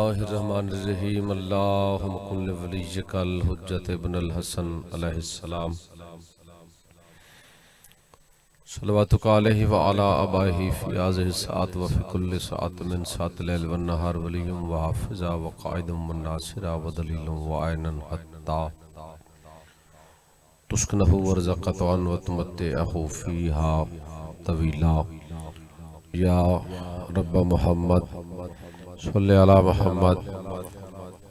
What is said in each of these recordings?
اللہ الرحمن الرحیم اللہم کن ولیک الحجت ابن الحسن علیہ السلام صلواتک علیہ وعلا آبائہ فی هذه الساعة وفی کل ساعة من ساعة اللیل والنہار ولیم وحافظا وقائدا والناصرا ودلیلا وعینا حتی تسکنہ ورزقتا وتمتعہ فیہا طویلا یا رب محمد صلی علی محمد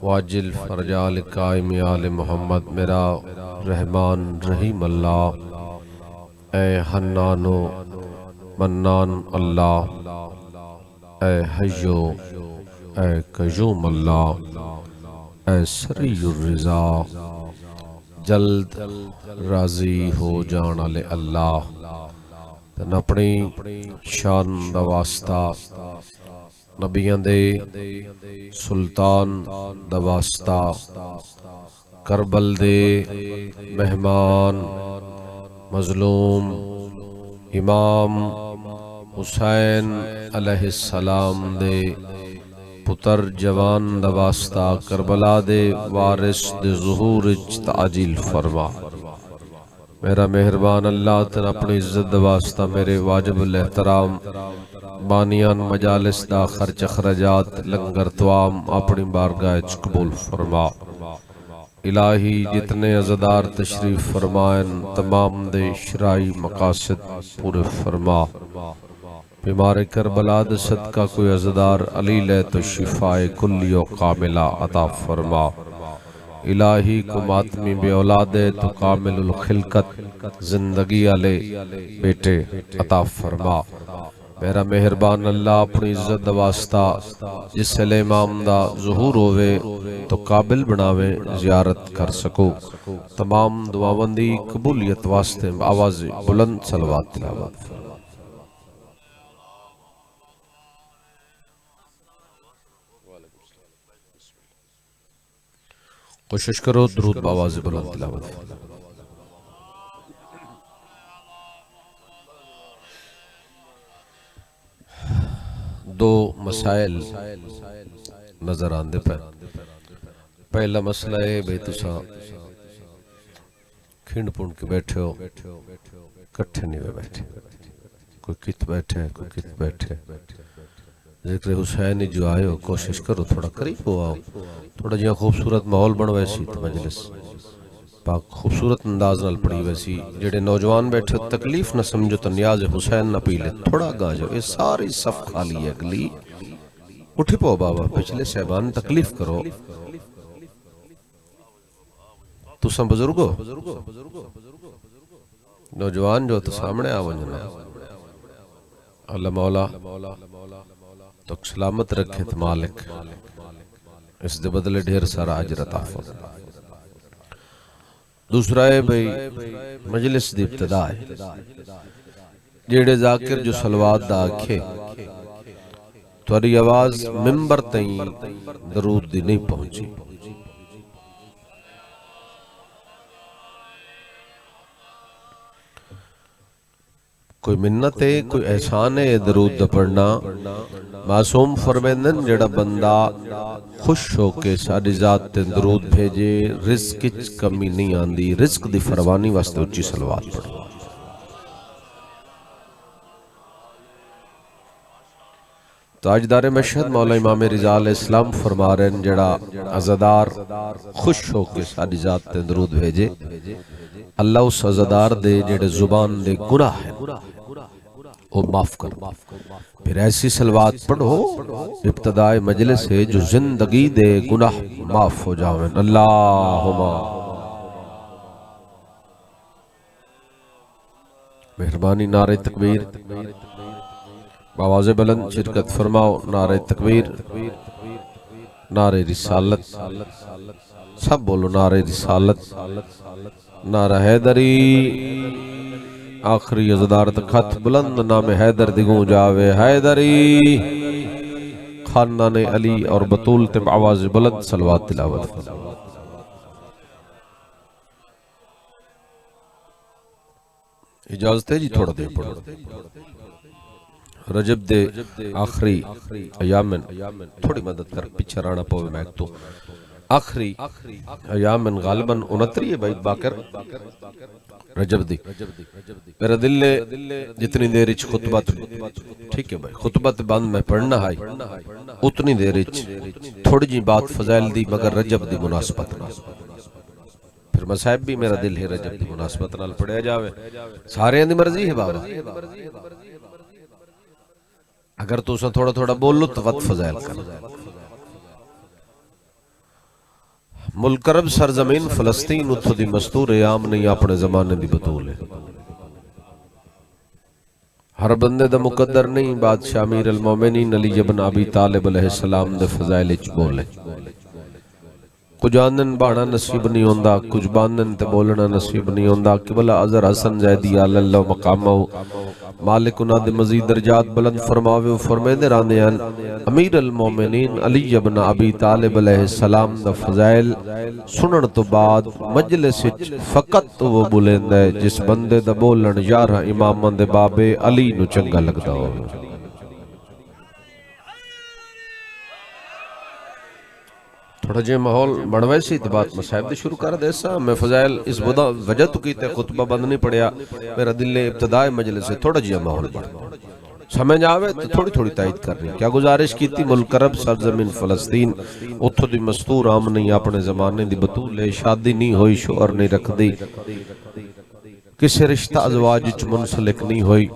واجل فرج آل قائم آل محمد میرا رحمان رحیم اللہ اے حنان و منان اللہ اے حیو اے قیوم اللہ اے سری الرضا جلد راضی ہو جان والے اللہ تن اپنی شان دا واسطہ نبیاں دے سلطان دا واسطہ کربل دے مہمان مظلوم امام حسین علیہ السلام دے پتر جوان دا واسطہ کربلا دے وارث دے ظہور تعجیل فرما میرا مہربان اللہ تن اپنی عزت دا واسطہ میرے واجب الاحترام بانیان مجالس دا خرچ اخراجات لنگر توام اپنی بارگاہ قبول فرما الہی جتنے عزدار تشریف فرمائن تمام دے شرائی مقاصد پورے فرما بیمار کربلا دے صدقہ کوئی عزدار علی لے تو شفاء کلی و کاملہ عطا فرما الہی کو ماتمی بے اولاد تو کامل الخلقت زندگی علی بیٹے عطا فرما میرا مہربان اللہ اپنی عزت دا واسطہ جس سے امام دا ظہور ہوئے تو قابل بناوے زیارت کر سکو تمام دعاوندی قبولیت واسطے آواز بلند صلوات تلاوت کوشش کرو درود باواز بلند تلاوت دو مسائل نظر آندے پہ پہلا مسئلہ ہے بھئی تسا کھنڈ پونڈ کے بیٹھے ہو کٹھے نہیں بیٹھے کوئی کت بیٹھے کوئی کت بیٹھے ذکر حسین جو آئے ہو کوشش کرو تھوڑا قریب ہو آؤ تھوڑا جہاں خوبصورت ماحول بن ویسی تو مجلس پاک خوبصورت انداز نال پڑی ویسی جڑے نوجوان بیٹھے تکلیف نہ سمجھو تو نیاز حسین نہ پی لے تھوڑا گا جاؤ یہ ساری صف خالی ہے اگلی اٹھی پو بابا پچھلے صاحبان تکلیف کرو تو سم بزرگو نوجوان جو تو سامنے آونجنا اللہ مولا تو سلامت رکھے تو مالک اس دے بدلے ڈھیر سارا عجر عطا فرما دوسرا ہے بھئی مجلس دی ابتدا ہے جیڑے ذاکر جو صلوات دا آکھے تواری آواز ممبر تئیں درود دی نہیں پہنچی کوئی منت ہے کوئی احسان ہے درود دا پڑھنا معصوم فرمیندن جڑا بندہ خوش ہو کے ساری ذات تے درود بھیجے رزق اچ کمی نہیں آندی رزق دی فروانی واسطے اچھی صلوات پڑھو تاجدار مشہد مولا امام رضا علیہ السلام فرما رہے ہیں جڑا عزدار خوش ہو کے ساری ذات تے درود بھیجے اللہ اس عزدار دے جڑے زبان دے گناہ ہیں وہ معاف کر پھر ایسی صلوات پڑھو ابتدائی مجلس ہے جو زندگی دے گناہ معاف ہو جاویں اللہم مہربانی نعرہ تکبیر باواز بلند شرکت فرماؤ نعرہ تکبیر نعرہ رسالت سب بولو نعرہ رسالت نعرہ حیدری آخری عزدار خط بلند نام حیدر دگوں جاوے حیدری خاندان علی اور بطول تم آواز بلند صلوات تلاوت اجازت ہے جی تھوڑا دیر پڑھو رجب دے آخری ایامن تھوڑی مدد کر پیچھے رانا پوے میں تو آخری ایامن غالباً 29 ہے بھائی باکر رجب دی میرا دل نے جتنی دیر اچ خطبہ ٹھیک ہے بھائی خطبہ بند میں پڑھنا ہے اتنی دیر اچ تھوڑی جی بات فضائل دی مگر رجب دی مناسبت نہ پھر مصائب بھی میرا دل ہے رجب دی مناسبت نال پڑھیا جاوے سارے دی مرضی ہے بابا اگر تو اسا تھوڑا تھوڑا بول لو تو وقت فضائل کر ملک عرب سرزمین فلسطین اتھو دی مستور عام نہیں اپنے زمانے دی بطول ہے ہر بندے دا مقدر نہیں بادشاہ امیر المومنین علی ابن ابی طالب علیہ السلام دے فضائل اچ بولے کچھ آنن بانا نصیب نہیں ہوندا کچھ باندن تے بولنا نصیب نہیں ہوندا قبلہ عذر حسن زیدی اللہ مقامہ مالک انہاں دے مزید درجات بلند فرماوے و فرمے دے راندے ہیں امیر المومنین علی ابن ابی طالب علیہ السلام دا فضائل سنن تو بعد مجلس فقط وہ بلند ہے جس بندے دا بولن 11 اماماں دے بابے علی نو چنگا لگدا ہو تھوڑا جے ماحول بڑھوے سی تو بات مصائب دے شروع کر دے سا میں فضائل اس وجہ تو کیتے خطبہ بند نہیں پڑیا میرا دل نے ابتدائی مجلس سے تھوڑا جے ماحول بڑھ سمجھ آوے تو تھوڑی تھوڑی تائید کر رہی کیا گزارش کی تھی ملک عرب سرزمین فلسطین اتھو دی مستور عام نہیں اپنے زمانے دی بطول ہے شادی نہیں ہوئی شوہر نہیں رکھ دی کسی رشتہ ازواج وچ منسلک نہیں ہوئی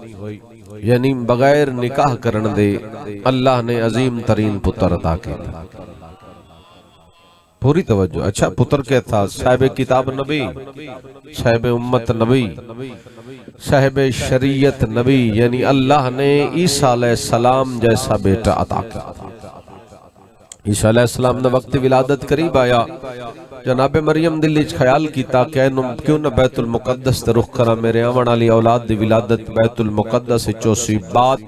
یعنی بغیر نکاح کرن دے اللہ نے عظیم ترین پتر عطا کیا پوری توجہ اچھا پتر کیا تھا صاحب کتاب نبی صاحب امت نبی صاحب شریعت نبی یعنی اللہ نے عیسیٰ علیہ السلام جیسا بیٹا عطا کیا عیسیٰ علیہ السلام نے وقت ولادت قریب آیا جناب مریم دلیچ خیال کیتا کہ کیوں نہ بیت المقدس تے رخ کرا میرے آمن علی اولاد دی ولادت بیت المقدس چوسی بات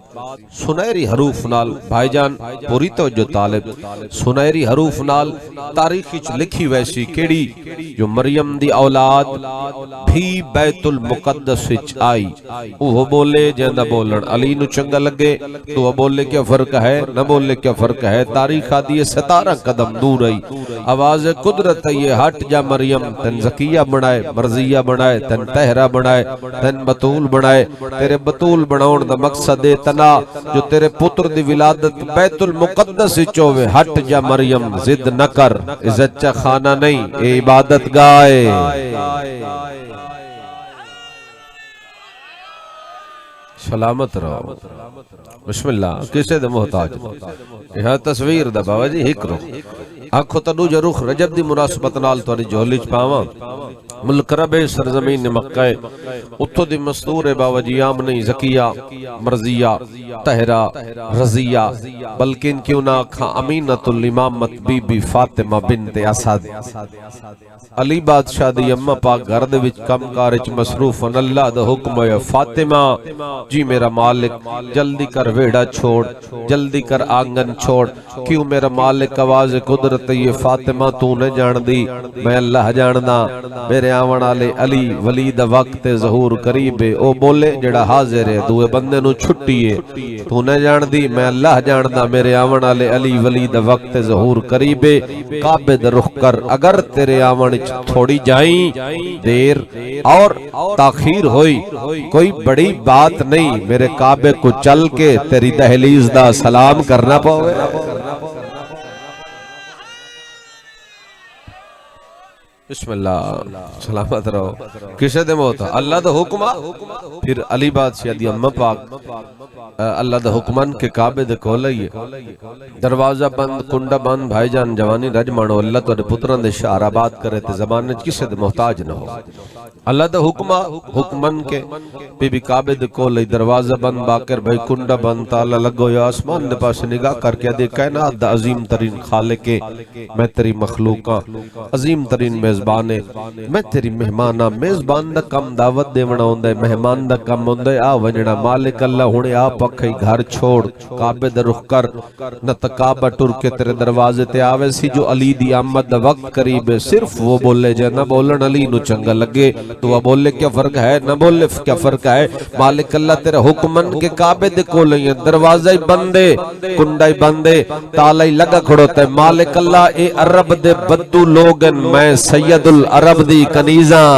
سنہری حروف نال بھائی جان پوری توجہ طالب سنہری حروف نال تاریخ وچ لکھی ویسی کیڑی جو مریم دی اولاد بھی بیت المقدس وچ آئی وہ بولے جیندا بولن علی نو چنگا لگے تو وہ بولے کیا فرق ہے نہ بولے کیا فرق ہے تاریخ آدھی 17 قدم دور آئی آواز قدرت یہ ہٹ جا مریم تن زکیہ بنائے مرضیہ بنائے تن تہرہ بنائے تن بطول بنائے تیرے بطول بناؤن دا مقصد تنا جو تیرے پتر دی ولادت بیت المقدس چوے ہٹ جا مریم زد نہ کر عزت چا خانہ نہیں اے عبادت گائے سلامت رہو بسم اللہ کسے دے محتاج یہاں تصویر دا بابا جی ہک رو آنکھو تنو جو رخ رجب دی مناسبت نال توانی جوہلی چپاواں ملک عرب سرزمین مکہ اتھو دی مستور بابا جی آمنی زکیہ مرضیہ طہرہ رضیہ بلکہ ان کیوں نہ کھا امینت الامامت بی بی فاطمہ بنت اسد علی بادشاہ دی امہ پاک گھر دے وچ کم کارچ مصروف ان اللہ دا حکم ہے فاطمہ جی میرا مالک جلدی کر ویڑا چھوڑ جلدی کر آنگن چھوڑ کیوں میرا مالک آواز قدرت یہ فاطمہ تو نے جان دی میں اللہ جاندہ میرے آون والے علی ولی دا وقت ظہور قریب ہے او بولے جڑا حاضر ہے دوے بندے نو چھٹی ہے تو نے جان دی میں اللہ جاندہ میرے آون والے علی ولی دا وقت ظہور قریب ہے کعبے دا رخ کر اگر تیرے آون تھوڑی جائیں دیر اور تاخیر ہوئی کوئی بڑی بات نہیں میرے کعبے کو چل کے تیری دہلیز دا سلام کرنا پاوے بسم اللہ سلامت رہو کسے دے موتا اللہ دا حکمہ پھر علی بادشاہ دی امہ پاک اللہ دا حکمان کے کعبے دے کھولائیے دروازہ بند کنڈا بند بھائی جان جوانی رج مانو اللہ تو دے پتران دے شعر آباد کرے تے زبان کسے دے محتاج نہ ہو اللہ دا حکمان کے بی بی کعبے دے کھولائی دروازہ بند باکر بھائی کنڈا بند تالا لگو یا آسمان دے پاس نگاہ کر کے دے کائنات دا عظیم ترین خالق میں تیری مخلوقہ عظیم ترین میزبان میزبان ہے میں تیری مہمانہ میزبان دا کم دعوت دیونا ہوندا ہے مہمان دا کم ہوندا ہے آ ونجنا مالک اللہ ہنے آپ اکھئی گھر چھوڑ کعبے دے رخ کر نہ کعبہ ٹر کے تیرے دروازے تے آوے سی جو علی دی آمد دا وقت قریب ہے صرف وہ بولے جائے نہ بولن علی نو چنگا لگے تو وہ بولے کیا فرق ہے نہ بولے کیا فرق ہے مالک اللہ تیرے حکمن کے کعبے دے کولیں دروازہ بندے کنڈائی بندے تالئی لگا کھڑوتا ہے مالک اللہ اے عرب دے بدو لوگن میں سید العرب دی کنیزاں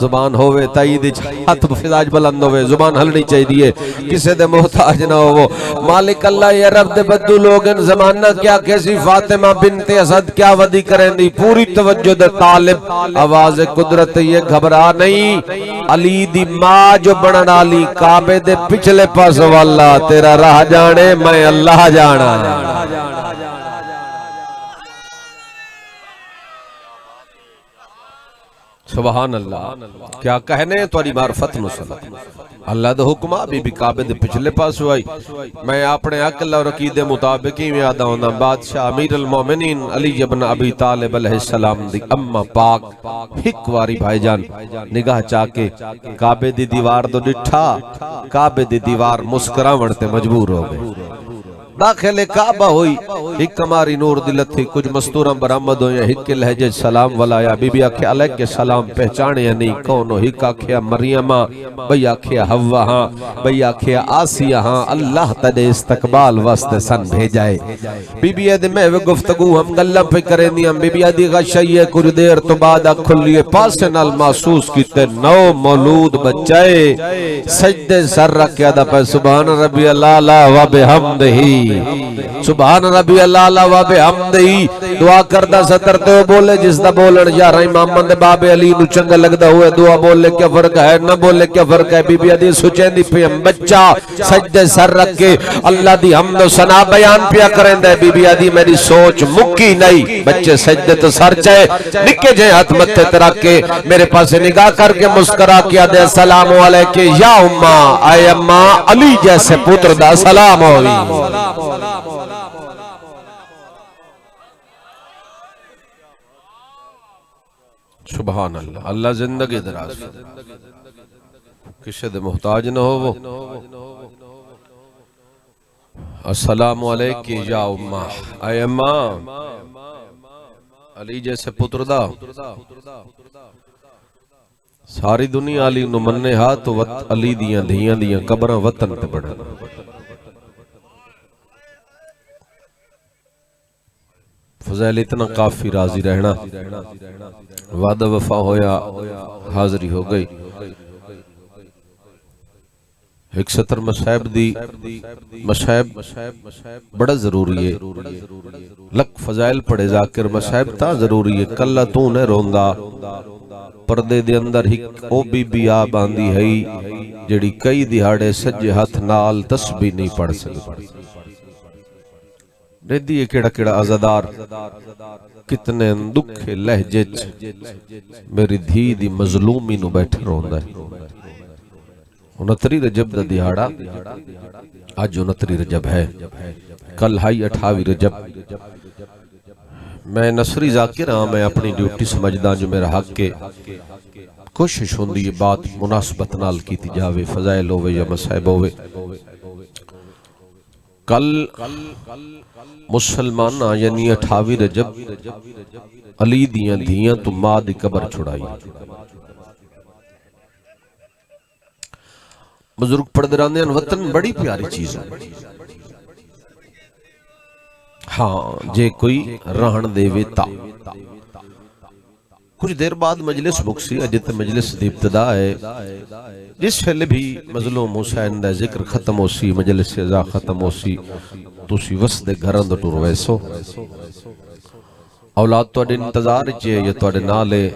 زبان ہوئے تائید ہاتھ فضاج بلند ہوئے زبان ہلنی چاہیے کسے دے محتاج نہ ہو مالک اللہ یہ عرب دے بدو لوگن زمانہ کیا کیسی فاطمہ بنت اسد کیا ودی کریں دی پوری توجہ دے طالب آواز قدرت یہ گھبرا نہیں علی دی ماں جو بڑھن علی کعبے دے پچھلے پاس والا تیرا راہ جانے میں اللہ جانا سبحان اللہ کیا کہنے توڑی معرفت نو صلی اللہ دے حکمہ بی بی کعبے دے پچھلے پاس ہوئی میں اپنے عقل اور عقیدے مطابقی میں آدھا ہونا بادشاہ امیر المومنین علی ابن ابی طالب علیہ السلام دی اما پاک ہک واری بھائی جان نگاہ چاکے کعبے دی دیوار دو ڈٹھا کعبے دی دیوار مسکرا ورتے مجبور ہو گئے داخل کعبہ ہوئی ایک کماری نور دلت تھی کچھ مستورم برآمد ہوئی ایک کے لہجے سلام ولایا بی بی آکھیا علیہ سلام پہچانے یا نہیں کونو ایک آکھیا مریمہ بھئی آکھیا حوا ہاں بھئی آکھیا آسیہ ہاں اللہ تدے استقبال واسط سن بھیجائے بی بی آدھے میں وہ گفتگو ہم گلہ پہ کریں دی ہم بی بی آدھی غشائیے کچھ دیر تو بعد کھلیے پاسے نال محسوس کیتے نو مولود بچائے سجدے سر رکھیا دا پہ سبحان ربی اللہ و بحمدہی سبحان ربی اللہ و بحمدہی دعا کردہ ستر تو بولے جس دا بولن یا رہی محمد باب علی نو چنگا لگدا ہوئے دعا بولے کیا فرق ہے نہ بولے کیا فرق ہے بی بی حدیث سوچیں دی پیم بچہ سجدے سر رکھ کے اللہ دی حمد و ثنا بیان پیا کریں دے بی بی حدیث میری سوچ مکی نہیں بچے سجدے تو سر چاہے نکے جائیں ہاتھ متے ترک کے میرے پاس نگاہ کر کے مسکرا کیا دے السلام علیکہ یا اماں اے اماں علی جیسے پتر دا سلام ہوئی سبحان اللہ اللہ زندگی دراز کسی دے محتاج نہ ہو وہ السلام علیکہ یا اماں اے اماں علی جیسے پتر دا ساری دنیا علی نو مننے ہاتھ علی دیاں دیاں قبرہ وطن تے بڑھنا فضائل اتنا کافی راضی رہنا وعدہ وفا ہویا حاضری ہو گئی ایک ستر مصحب دی مصحب بڑا ضروری ہے لک فضائل پڑے ذاکر مصحب تا ضروری ہے کلہ تو نے روندہ پردے دے اندر ہی او بی بی آ باندھی ہے جڑی کئی دہاڑے سجے ہاتھ نال تسبیح نہیں پڑھ سکتی ردیے کیڑا کیڑا آزادار کتنے دکھے لہجے میری دھی دی مظلومی نو بیٹھ روندا ہے 29 رجب دا دہاڑا آج 29 رجب ہے کل ہے 28 رجب میں نصری ذاکر ہاں میں اپنی ڈیوٹی سمجھدا جو میرا حق کے کوشش ہوندی یہ بات مناسبت نال کی جاوے فضائل ہوئے یا مصائب ہوئے کل مسلمان یعنی 28 رجب علی دیاں تو ماں دی قبر چھڑائی بزرگ پردرانے وطن بڑی پیاری چیز ہے ہاں جے کوئی رہن دے ویتا کچھ دیر بعد مجلس مکسی اجت مجلس دی ابتدا ہے جس پہلے بھی مظلوم حسین دا ذکر ختم ہو سی مجلس سزا ختم ہو سی تو سی وس دے گھران دا ٹور ویسو اولاد تو اڈے انتظار چیئے یا تو اڈے نالے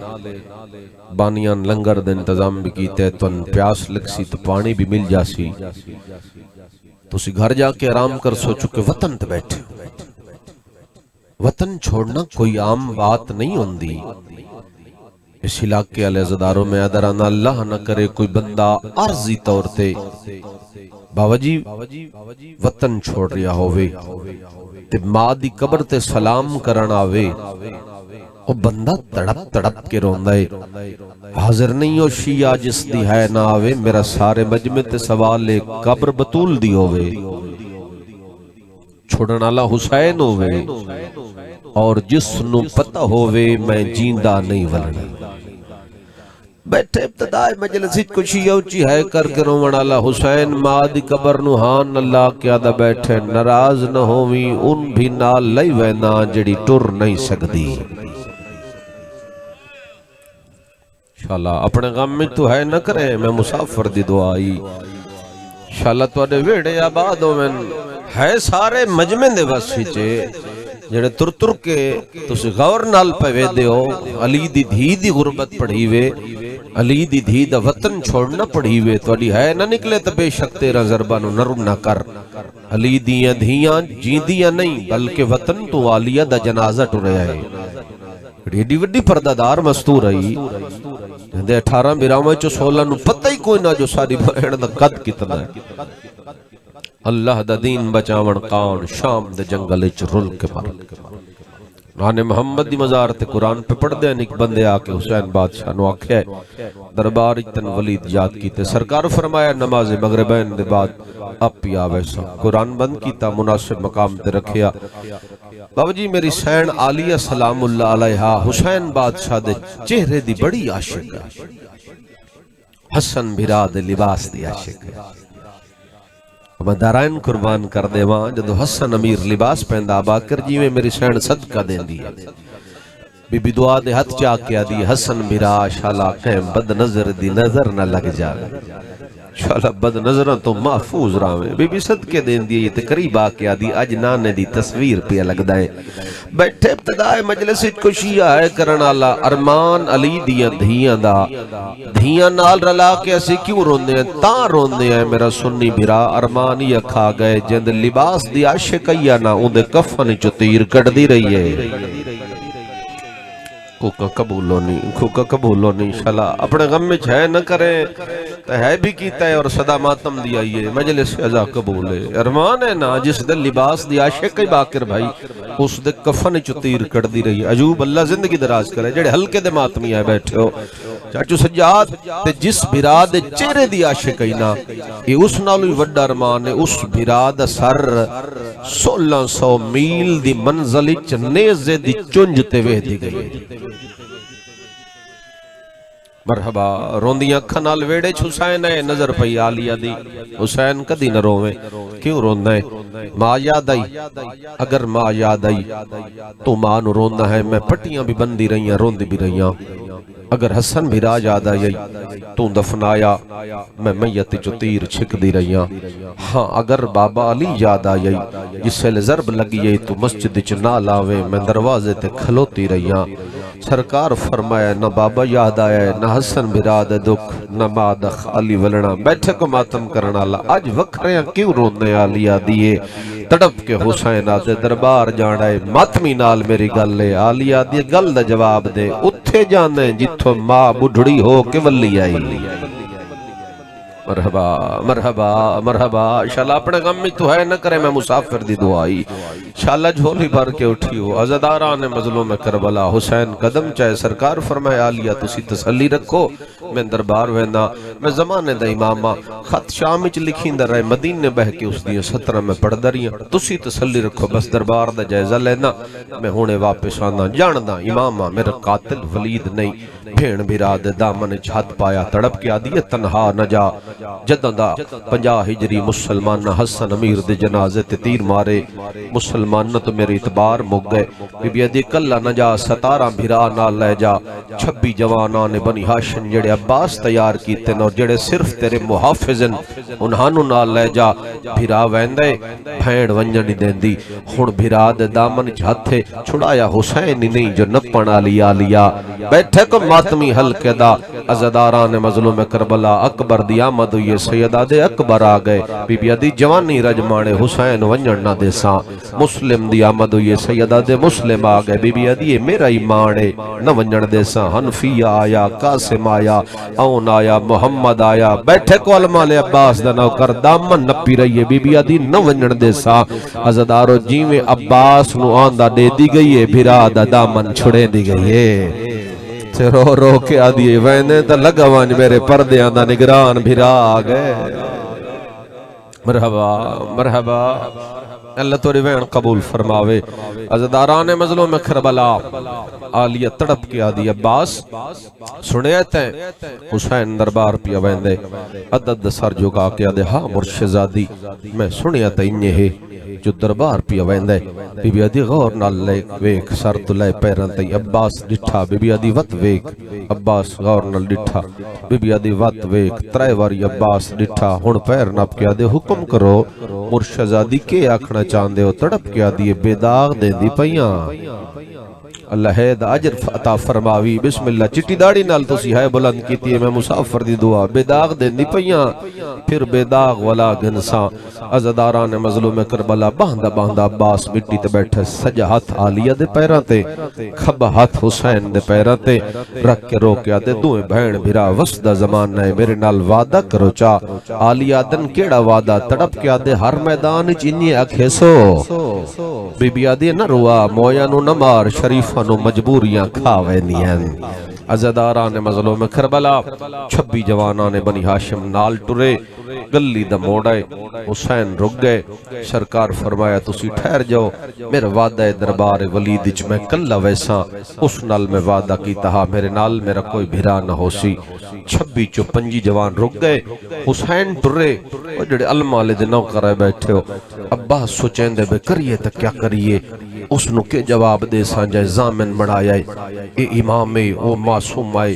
بانیان لنگر دے انتظام بھی کیتے تو ان پیاس لگ سی تو پانی بھی مل جا سی تو سی گھر جا کے آرام کر سوچو کہ وطن تے بیٹھے وطن چھوڑنا کوئی عام بات نہیں ہوندی اس علاقے علیہ زداروں میں ادرانا اللہ نہ کرے کوئی بندہ عرضی طور تے باوجی وطن چھوڑ رہا ہوئے تے ماں دی قبر تے سلام کرنا آوے وہ بندہ تڑپ تڑپ کے روندا ہے حاضر نہیں ہو شیعہ جس دی ہے نہ آوے میرا سارے مجمع تے سوال قبر بطول دی ہووے چھوڑن والا حسین ہووے اور جس نو پتہ ہووے میں جیندہ نہیں ولنا بیٹھے ابتدائی مجلس کو شیعہ اچھی ہے کر کے رومن والا حسین ماں دی قبر نو ہان اللہ کیا دا بیٹھے ناراض نہ ہوویں ان بھی نال لئی وینا جڑی ٹر نہیں سکدی انشاءاللہ اپنے غم میں تو ہے نہ کریں میں مسافر دی دعائی انشاءاللہ تو اڈے ویڑے آباد ہو میں ہے سارے مجمع دے وسیچے جڑے تر تر کے تسی غور نال پوے دے ہو علی دی دھی دی غربت پڑھی وے علی دی دھی دا وطن چھوڑنا پڑھی وے تو اڈی ہے نہ نکلے تو بے شک تیرا ضربانو نرم نہ کر علی دیاں دھیاں جیندیاں نہیں بلکہ وطن تو عالیہ دا جنازہ ٹریا ہے ایڈی وڈی پردادار مستور رہی جندے 18 بیراویں چو 16 نو پتہ ہی کوئی نہ جو ساری بہن دا قد کتنا ہے اللہ دا دین بچاون قان شام دے جنگل اچ رل کے مر نانے محمد دی مزار تے قرآن پہ پڑھ دیں ایک بندے آکے حسین بادشاہ نو آکھے دربار اجتن ولید یاد کیتے سرکار فرمایا نماز مغربین دے بعد اب پیا ویسا قرآن بند کیتا مناسب مقام تے رکھیا بابا جی میری سین عالیہ سلام اللہ علیہا حسین بادشاہ دے چہرے دی بڑی عاشق ہے حسن بھرا دے لباس دی عاشق ہے میں دارائن قربان کر دے وہاں جدو حسن امیر لباس پہندا باکر جی میں میری سین صدقہ دین دی بی بی دعا دے ہتھ چاک کیا دی حسن بھرا شالا قیم بد نظر دی نظر نہ لگ جا شالا بد نظرہ تو محفوظ راویں بی بی صدقے دین دی یہ تقریب آکیا دی اج نانے دی تصویر پہ لگ دائیں بیٹھے ابتدائے مجلس کو شیعہ ہے کرن آلہ ارمان علی دیاں دھیاں دا دھیاں نال رلا کے ایسے کیوں روندے ہیں تاں روندے ہیں میرا سنی بھرا ارمان ہی کھا گئے جند لباس دی عاشقیہ نہ اندے کفن چو تیر کٹ دی رہی ہے کوکا قبولو نہیں انشاءاللہ اپنے غم میں ہے نہ کریں تو ہے بھی کیتا ہے اور صدا ماتم دیا یہ مجلس ازا قبول ہے ارمان ہے نا جس دل لباس دی عاشق ہی باکر بھائی اس دے کفن چو تیر کٹ دی رہی ہے عجوب اللہ زندگی دراز کرے جڑے ہلکے دے ماتمی آئے بیٹھے ہو چاچو سجاد تے جس بھرا دے چہرے دی عاشق ہی نا یہ اس نالوی وڈا ارمان ہے اس بھرا دا سر 1600 میل دی منزلی چنیزے دی چنجتے وے دی گئی مرحبا روندیاں کھنال ویڑے حسین ہے نظر پئی عالیہ دی حسین کدی نہ روویں کیوں روندہ ہے ماں یاد آئی اگر ماں یاد آئی تو ماں نو روندہ ہے میں پٹیاں بھی بندی رہیاں روندی بھی رہیاں اگر حسن بھی راج یاد آئی تو دفنایا میں میت جو تیر چھک دی رہیاں ہاں اگر بابا علی یاد آئی جس سے ضرب لگی تو مسجد چنا لاوے میں دروازے تے کھلوتی رہیاں سرکار فرمایا نہ بابا یاد آیا نہ حسن براد دکھ نہ مادہ خالی ولنا بیٹھے کو ماتم کرنا اللہ آج وکھریاں کیوں رونے آلیا دیئے تڑپ کے حسین آتے دربار جانا ہے ماتمی نال میری گل لے آلیا دیئے گل دا جواب دے اتھے جانے جتھو ماں بڑھڑی ہو کے ولی آئی مرحبا مرحبا مرحبا انشاءاللہ اپنے غم میں تو ہے نہ کرے میں مسافر دی دعائی انشاءاللہ جھولی بھر کے اٹھی ہو عزداران مظلوم کربلا حسین قدم چاہے سرکار فرمائے آلیا تسی تسلی رکھو میں دربار ویندہ میں زمانے دا امامہ خط شام اچ لکھیں در رہے مدینے بہ کے اس دیئے 17 میں پڑھ دریاں تسی تسلی رکھو بس دربار دا جائزہ لینا میں ہونے واپس آنا جاندہ امامہ میرا قاتل ولید نہیں بھین بھراد دامن چھت پایا تڑپ کے آدیے تنہا نہ جا جدن دا 50 ہجری مسلمان حسن امیر دے جنازے تے تیر مارے مسلمان تو میرے اعتبار مک گئے بی بی ادی کلہ نہ جا 17 بھرا نہ لے جا 26 جوانان بنی ہاشم جڑے عباس تیار کیتے نو جڑے صرف تیرے محافظن انہانو نہ لے جا بھرا ویندے بھین ونجن ہی دین دی ہن بھرا دے دامن جھاتھے چھڑایا حسین نہیں جو نپن آلی آلیا بیٹھے کو ماتمی حلقے دا عزاداران مظلوم کربلا اکبر دی آمد ہوئی سیدہ دے اکبر آ گئے بی بی دی جوانی رجمانے حسین ونجن نہ دے ساں مسلم دی آمد ہوئی سیدہ دے مسلم آ گئے بی بی دی میرا ایمانے نہ ونجن دے ساں حنفیہ آیا قاسم آیا اون آیا محمد آیا بیٹھے کو علماء عباس دا نوکر دامن نپی رہی ہے بی بی دی نہ ونجن دے ساں عزادارو جیویں عباس نو آندہ دے دی گئی ہے بھرا دا دامن چھڑے دی گئی ہے تے رو رو کے آدھیے وینے تا لگا وانج میرے پردے آندہ نگران بھرا آگئے مرحبا مرحبا اللہ تو روین قبول فرماوے عزداران مظلوم کربلا آلیہ تڑپ کے آدھی عباس سنیت ہیں حسین دربار پیا ویندے عدد سر جھکا کے آدھے ہاں مرشزادی میں سنیت انہیں ہے جو دربار پیا ویندے بی بی آدھی غور نال لے ویک سر تلے پیرن تی عباس ڈٹھا بی بی آدھی وط ویک عباس غور نال ڈٹھا بی بی آدھی وط ویک ترائے واری عباس ڈٹھا ہون پیر نپ کے آدھے حکم کرو مرشزادی کے آکھنا چاندے ہو تڑپ کے آدھی بے داغ دے دی پیاں اللہ ہے اجر عطا فرماوی بسم اللہ چٹی داڑی نال تو سی ہے بلند کیتی ہے میں مسافر دی دعا بے داغ دے دی پیاں پھر بے داغ والا گنساں عزداران مظلوم کربلا باندھا باندھا عباس مٹی تے بیٹھے سجا ہاتھ آلیہ دے پیراں تے کھبا ہاتھ حسین دے پیراں تے رکھ کے رو کے آدے دوئے بہن بھرا وسدہ زمان ہے میرے نال وعدہ کرو چا آلیہ دن کیڑا وعدہ تڑپ کے آدے ہر میدان چینی اکھے سو بی بی آدے نہ روا مویا نو نمار شریفہ نو مجبوریاں کھاوے نیاں عزداران مظلوم کربلا 26 جوانان بنی ہاشم نال ٹرے گلی دا موڑے حسین رک گئے سرکار فرمایا تسی ٹھہر جاؤ میرا وعدہ دربار ولید وچ میں کلا ویسا اس نال میں وعدہ کیتا ہا میرے نال میرا کوئی بھرا نہ ہو سی 26 چو 25 جوان رک گئے حسین ٹرے وہ جڑے علماء دے نو کرے بیٹھے ہو عباس سوچیں دے بے کریے تا کیا کریے اس نو کے جواب دے سانجائے زامن بڑھایا اے امام او معصوم آئے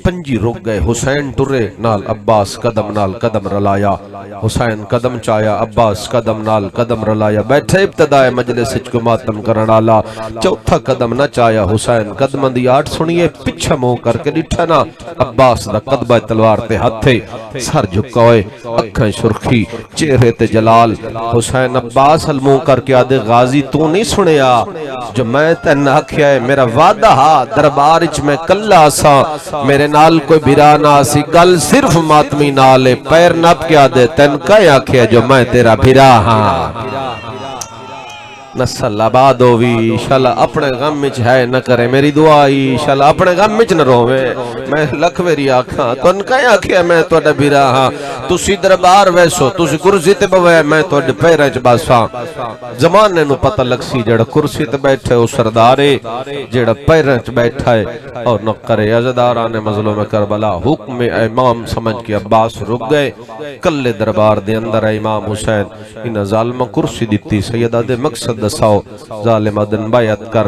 پنجی رک گئے حسین ٹرے نال عباس قدم نال قدم رلایا حسین قدم چایا عباس قدم نال قدم رلایا بیٹھے ابتدائے مجلس کو ماتم کرنالا چوتھا قدم نہ چایا حسین قدم دی آٹھ سنیے پچھا مو کر کے ڈٹھنا عباس دا قدبہ تلوار تے ہتھے سر جھکوئے اکھیں سرخی چہرے تے جلال حسین عباس المو کر کے آدھے غازی تو نہیں سنیا جو میں تے ناکھیا ہے میرا وعدہ ہا دربار اچ میں کلا سا میرے نال کوئی بھرا نہ سی گل صرف ماتمی نالے پیر نپ کیا دے تن کہے آکھیا جو میں تیرا بھرا ہاں نسل آباد ہووی انشاءاللہ اپنے غم مچ ہے نہ کرے میری دعائی انشاءاللہ اپنے غم مچ نہ روے میں لکھ میری آکھاں تو ان کہیں آکھیا میں تو اڈا بیرا ہاں تسی دربار ویسو تسی کرسی تے بوے میں تو اڈا پیرے چ باساں زمانے نو پتہ لگ سی جڑا کرسی تے بیٹھے او سردارے جڑا پیرے چ بیٹھا ہے اور نہ کرے عزداران مظلوم کربلا حکم امام سمجھ کے عباس رک گئے کلے دربار دے اندر امام حسین انہاں ظالمہ کرسی دیتی سیدہ دے مقصد دساؤ ظالم دن بیعت کر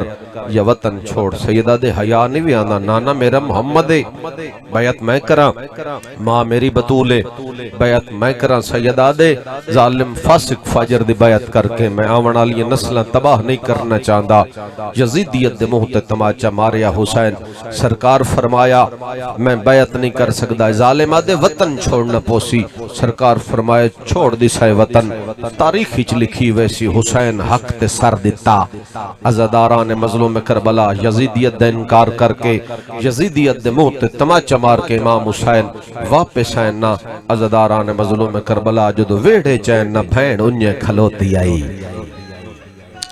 یا وطن چھوڑ سیدہ دے حیاء نہیں آنا نانا میرا محمد ہے بیعت میں کرا ماں میری بطولے بیعت میں کرا سیدہ دے ظالم فاسق فاجر دی بیعت کر کے میں آونا لیے نسلہ تباہ نہیں کرنا چاہتا یزیدیت دے محت تماچا ماریا حسین سرکار فرمایا میں بیعت نہیں کر سکتا ظالم دے وطن چھوڑنا پوسی سرکار فرمایا چھوڑ دی سائے وطن تاریخ ہچ لکھی ویسی حسین حق تے سر دیتا عزداران مظلوم کربلا یزیدیت دے انکار کر کے یزیدیت دے محت تماچا مار کے امام حسین واپس آئین نہ عزداران مظلوم کربلا جدو ویڑے چین نہ بھین انہیں کھلوتی آئی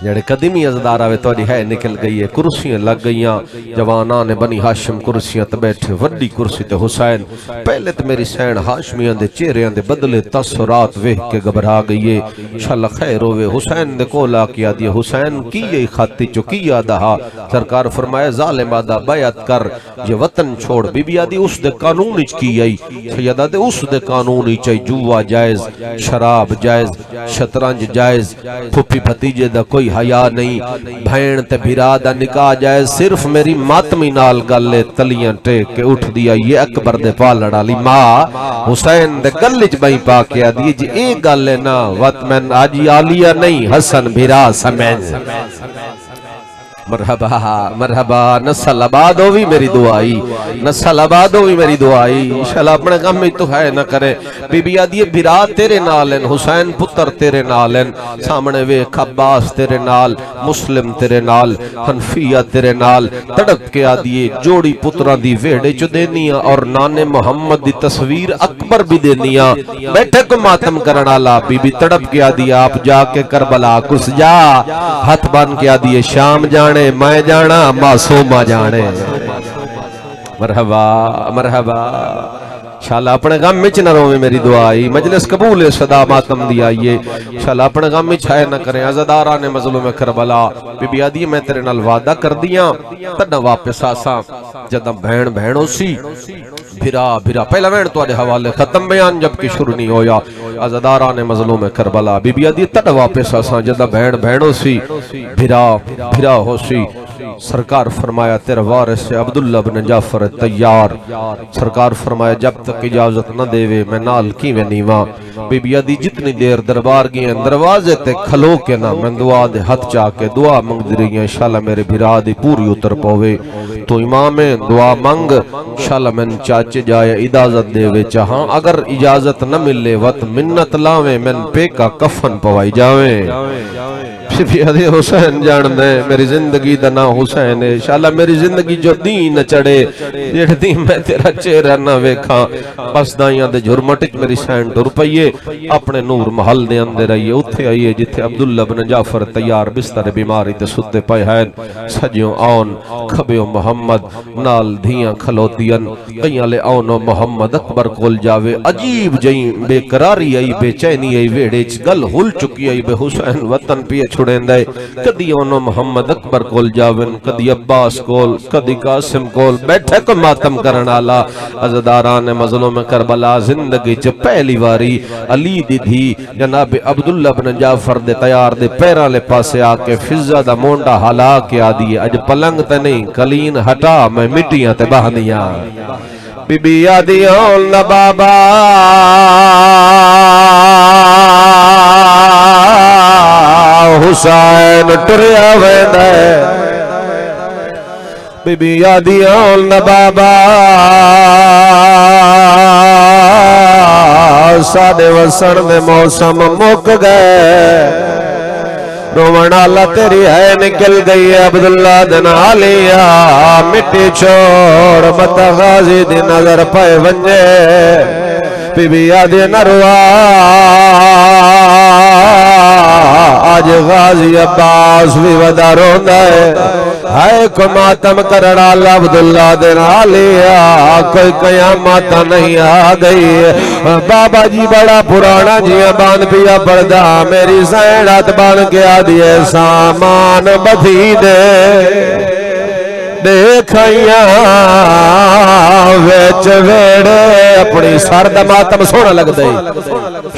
جڑے قدیمی عزدار آوے توڑی ہے نکل گئی ہے کرسیاں لگ گئیاں جوانان بنی ہاشم کرسیاں تے بیٹھے وڈی کرسی تے حسین پہلے تے میری سین ہاشمیاں دے چہریاں دے بدلے تاثرات ویکھ کے گھبرا گئی ہے انشاءاللہ خیر ہوئے حسین دے کولا کیا دیا حسین کی یہ خاطی جو کیا دہا سرکار فرمائے ظالم آدھا بیعت کر یہ وطن چھوڑ بی بی آدھی اس دے قانون اچ کی آئی سیدہ دے اس دے قانون اچ جوا جائز شراب جائز شطرنج جائز پھپی بھتیجے دا کوئی حیا نہیں بھین تے بھرا دا نکاح جائے صرف میری ماتمی نال گلے تلیاں ٹیک کے اٹھ دیا یہ اکبر دے پالڑ علی ماں حسین دے گلج بھائی پاکیا دی جی ایک گلے نا وط میں آجی آلیہ نہیں حسن بھرا سمین مرحبا مرحبا نسل آباد ہوئی میری دعائی نسل آباد ہوئی میری دعائی انشاءاللہ اپنے غم میں تو ہے نہ کرے بی بی آدھی بھرا تیرے نالن حسین پتر تیرے نالن سامنے ویکھ عباس تیرے نال مسلم تیرے نال حنفیہ تیرے نال تڑپ کے آدھی جوڑی پتران دی ویڑے چو دینیا اور نانے محمد دی تصویر اکبر بھی دینیا بیٹھے کو ماتم کرنا لا بی بی تڑپ کے آدھی آپ جا کے کربلا کس جا ہاتھ بان کے آدھی شام جانے میں جانا معصومہ جانے مرحبا مرحبا انشاءاللہ اپنے غم میں نہ رویں میری دعائی مجلس قبول صدا ماتم دی آئیے انشاءاللہ اپنے غم میں چھائے نہ کریں عزداران مظلوم کربلا بی بی آدھی میں تیرے نال وعدہ کر دیا تڑنا واپس آسا جدہ بہن بہن ہو سی بھرا بھرا پہلا بہن تو آدھے حوالے ختم بیان جب کی شروع نہیں ہویا عزداران مظلوم کربلا بی بی آدھی تڑنا واپس آسا جدہ بہن بہن ہو سی بھرا بھرا ہو سی سرکار فرمایا تیرا وارث عبداللہ بن جعفر تیار سرکار فرمایا جب تک اجازت نہ دے وے میں نال کی میں نیواں بی بی آدھی جتنی دیر دربار گئے دروازے تے کھلو کے نہ میں دعا دے ہاتھ چاہ کے دعا منگ دی رہی ہیں انشاءاللہ میرے بھرا دی پوری اتر پوے تو امام دعا منگ انشاءاللہ میں چاچے جائے اجازت دے وے چاہاں اگر اجازت نہ ملے وقت منت لاویں میں پے کا کفن پوائی جاویں بی آدھی حسین جان دے میری زندگی دا نا حسین ہے انشاءاللہ میری زندگی جو دین چڑے جیڑ دین میں تیرا چہرہ نہ ویکھاں بس دائیاں دے جھرمٹک میری سین ٹر پئیے اپنے نور محل دے اندر آئیے اتھے آئیے جتھے عبداللہ بن جعفر تیار بستر بیماری تے ستے پائے ہیں سجیوں آن کھبیوں محمد نال دھیاں کھلوتیاں کئیاں لے آنو محمد اکبر کول جاوے عجیب جائیں بے قراری آئی بے چینی آئی ویڑے گل ہل چکی آئی بے حسین وطن پیے چھوڑے کدی انو محمد اکبر کول جاون کدی عباس کول کدی قاسم کول بیٹھے کو ماتم کرنا لا عزداران مظلوم کربلا زندگی چ پہلی واری علی دی دھی جناب عبداللہ بن جعفر دے تیار دے پیران لے پاسے آکے فضہ دا مونڈا حلا کے آدھی اج پلنگ تے نہیں کلین ہٹا میں مٹیاں تے بہنیاں بی بی آدھی اول نہ بابا حسین ٹریا ویندہ بی بی آدھی اول نہ بابا سادے وسن دے موسم مک گئے رومن اللہ تیری ہے نکل گئی عبداللہ دن آلیا مٹی چھوڑ متا غازی دی نظر پائے ونجے بی بی آدھی نروا آج غازی عباس بھی ودا روندہ ہے کو ماتم کرنا عبداللہ دن آلیا کوئی قیامت نہیں آ گئی بابا جی بڑا پرانا جی باندھ پیا پردہ میری سینڈات بان کے آدھیے سامان بدھی دے دیکھائیاں ویچ ویڑے اپنی سرد ماتم سونا لگ دے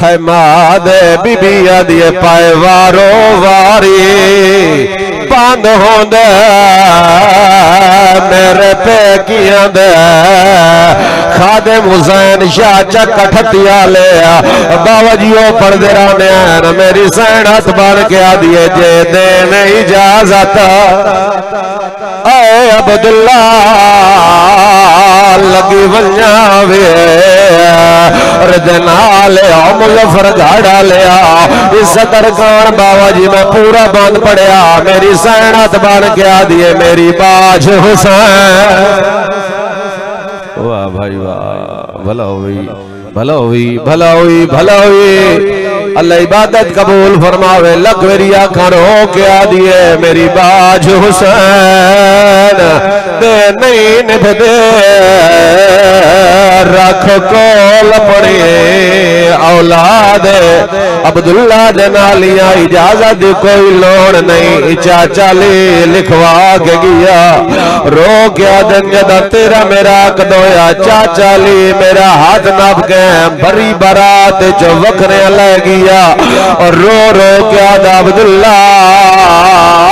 ہے ماں دے بی بی آدھیے پائے وارو واری باندھ ہوں دے میرے پہ کیاں دے خادم حسین شاہ چکٹھتیا لیا بابا جیو پڑھ دے رانے ہیں میری سینڈات بان کے آدھیے جے دین اجازت اے عبداللہ لگی ونجاوے رجنال مظفر گھاڑا لیا اس درکان بابا جی میں پورا باندھ پڑیا میری سینات بان کے آدھیے میری باج حسین واہ بھائی واہ بھلا ہوئی بھلا ہوئی بھلا ہوئی بھلا ہوئی اللہ عبادت قبول فرماوے لگوری آنکھاں رو کے آدھیے میری باج حسین دے نہیں نبھ دے رکھ کول پڑی اولاد عبداللہ جنالیاں اجازت کوئی لوڑ نہیں چاچا لی لکھوا کے گیا رو کے آدھن جدہ تیرا میرا کدویا چاچا لی میرا ہاتھ نب کے بری برات جو وکھنے لے گیا اور رو رو کے آدھا عبداللہ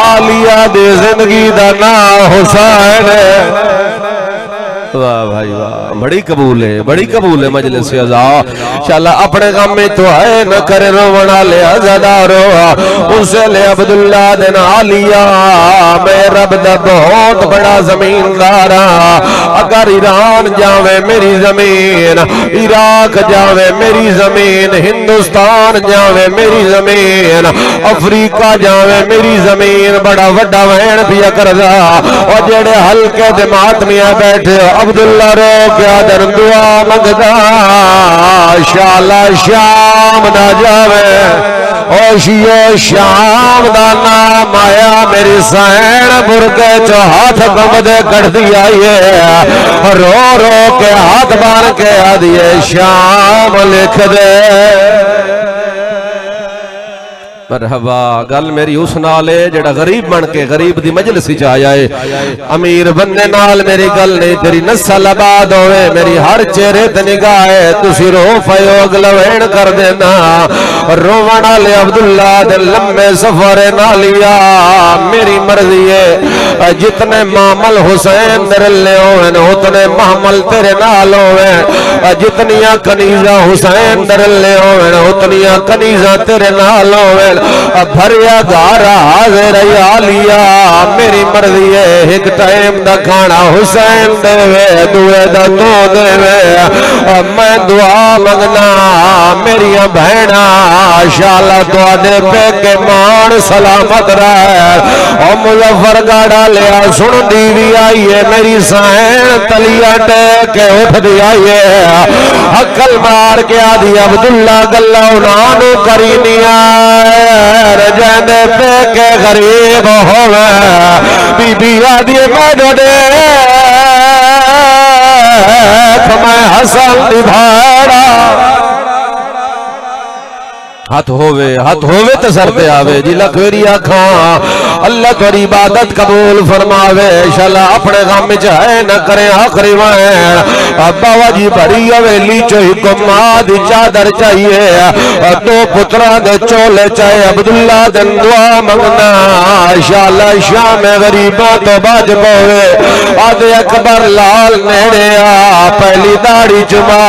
آلیا دے زندگی دا نا حسین واہ بھائی واہ، بڑی قبول ہے مجلس عزا انشاءاللہ اپنے غم میں تو ہے نہ کرے رونا لے عزادارو اسے لے عبداللہ دن عالیہ میں رب دا بہت بڑا زمیندارا اگر ایران جاوے میری زمین، عراق جاوے میری زمین، ہندوستان جاوے میری زمین، افریقہ جاوے میری زمین، بڑا وڈا وین بھی کردا اور جڑے ہلکے دماغ میں بیٹھے عبداللہ رو کیا در دعا منگدا شالا شام نہ جاوے او شیو شام دا نام آیا میری سین برکے چو ہاتھ کمدے کڑ دیا یہ رو رو کے ہاتھ بار کے آدھیے شام لکھ دے مرحبا گل میری اس نال ہے جڑا غریب بن کے غریب دی مجلس وچ آیا ہے امیر بننے نال میری گل نہیں تیری نسل آباد ہوئے میری ہر چہرے تے نگاہ ہے تسی رو فیوگ لوین کر دینا روون والے عبداللہ دے لمبے سفر نالیا میری مرضی ہے جتنے محمل حسین درلے ہوئے اتنے محمل تیرے نال ہوئے جتنیاں کنیزہ حسین درلے ہوئے اتنیاں کنیزہ تیرے نال ہوئے بھریا گارا حاضر عالیہ میری مرضی ہے ایک ٹائم دا کھانا حسین دے وے دوے دا تو دے وے میں دعا منگنا میری بہنا شالا تواڈے پہ کے مان سلامت رہے او مظفر گاڑا لیا سن دی بھی آئیے میری سائن تلیا ٹیک کے اٹھ دی آئیے حقل مار کے آدھی عبداللہ گلہ انہانو کرینی آئے رجاندے پہ کے غریب ہوئے بی بی آدھی میں میں حسن دی بھاڑا ہاتھ ہووے تے سر تے آوے جی لکھوری آکھاں اللہ تیری عبادت قبول فرماوے انشاءاللہ اپنے غم وچ ہے نہ کرے آخری وین بابا جی بڑی حویلی چ حکم دی چادر چاہیے دو پتراں دے چولے چاہے عبداللہ دے دعا منگنا انشاءاللہ شام غریباں تو باج پوے آدھے اکبر لال نیڑے آ پہلی داڑھی جما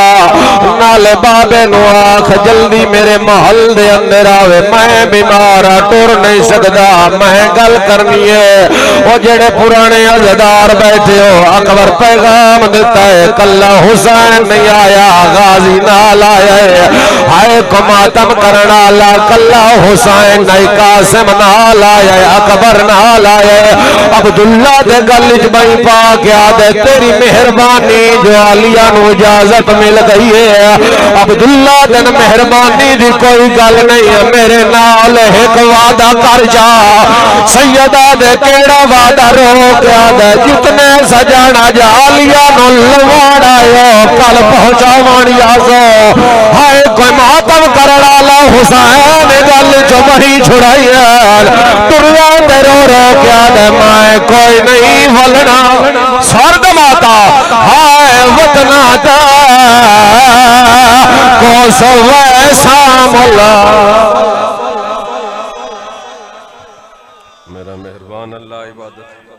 نالے بابے نو آکھ جلدی میرے محل دے اندر آوے میں بیمارا ٹور نہیں سکدا میں گل کرنی ہے وہ جڑے پرانے عزدار بیٹھے ہو اکبر پیغام دیتا ہے کلہ حسین نہیں آیا غازی نال آیا ہے ہائے کو ماتم کرنا لا کلہ حسین نہیں قاسم نال آیا ہے اکبر نال آیا ہے عبداللہ دے گلج بھائی پاک یاد ہے تیری مہربانی جو عالیہ نو اجازت مل گئی ہے عبداللہ دن مہربانی دی کوئی گل نہیں ہے میرے نال ایک وعدہ کر جا سیدہ دے کیڑا وعدہ روک یاد ہے جتنے سجانا جالیہ نو لواڑا ہے کل پہنچاوان یازو ہائے کوئی ماتم کرڑالا حسین گل جو وہی چھڑائی ہے تریا تیرو روک یاد ہے میں کوئی نہیں ولنا سرد ماتا ہائے وطنا دا کو سوے سام اللہ میرا مہربان اللہ عبادت